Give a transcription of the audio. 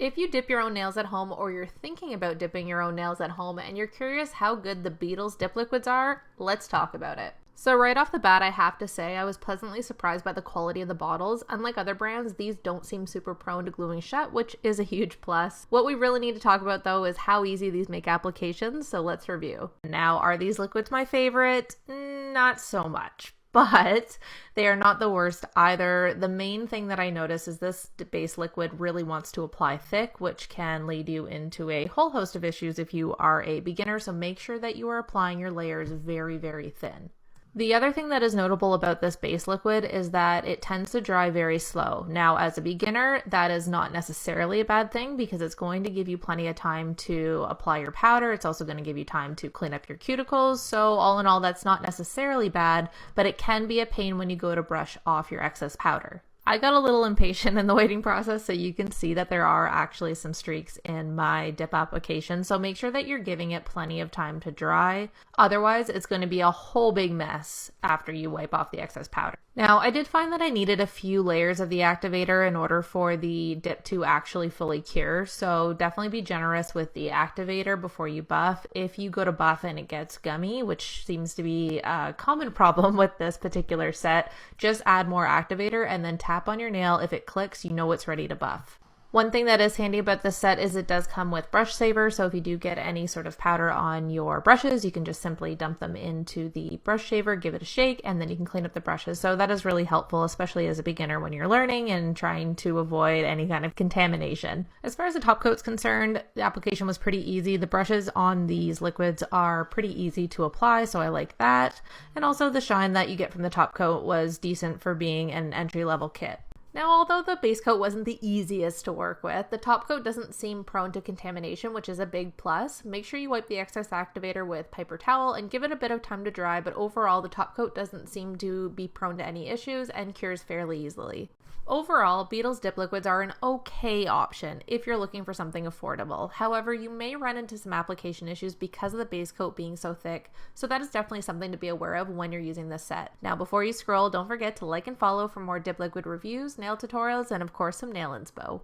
If you dip your own nails at home or you're thinking about dipping your own nails at home and you're curious how good the Beetles dip liquids are, let's talk about it. So right off the bat, I have to say I was pleasantly surprised by the quality of the bottles. Unlike other brands, these don't seem super prone to gluing shut, which is a huge plus. What we really need to talk about though is how easy these make applications, so let's review. Now, are these liquids my favorite? Not so much. But they are not the worst either. The main thing that I notice is this base liquid really wants to apply thick, which can lead you into a whole host of issues if you are a beginner. So make sure that you are applying your layers very, very thin. The other thing that is notable about this base liquid is that it tends to dry very slow. Now, as a beginner, that is not necessarily a bad thing because it's going to give you plenty of time to apply your powder. It's also going to give you time to clean up your cuticles. So all in all, that's not necessarily bad, but it can be a pain when you go to brush off your excess powder. I got a little impatient in the waiting process, so you can see that there are actually some streaks in my dip application. So make sure that you're giving it plenty of time to dry. Otherwise, it's going to be a whole big mess after you wipe off the excess powder. Now, I did find that I needed a few layers of the activator in order for the dip to actually fully cure. So definitely be generous with the activator before you buff. If you go to buff and it gets gummy, which seems to be a common problem with this particular set, just add more activator and then tap on your nail. If it clicks, you know it's ready to buff. One thing that is handy about this set is it does come with brush saver, so if you do get any sort of powder on your brushes, you can just simply dump them into the brush saver, give it a shake, and then you can clean up the brushes. So that is really helpful, especially as a beginner when you're learning and trying to avoid any kind of contamination. As far as the top coat's concerned, the application was pretty easy. The brushes on these liquids are pretty easy to apply, so I like that. And also the shine that you get from the top coat was decent for being an entry-level kit. Now, although the base coat wasn't the easiest to work with, the top coat doesn't seem prone to contamination, which is a big plus. Make sure you wipe the excess activator with paper towel and give it a bit of time to dry, but overall the top coat doesn't seem to be prone to any issues and cures fairly easily. Overall, Beetles dip liquids are an okay option if you're looking for something affordable. However, you may run into some application issues because of the base coat being so thick, so that is definitely something to be aware of when you're using this set. Now, before you scroll, don't forget to like and follow for more dip liquid reviews, nail tutorials, and of course some nail inspo.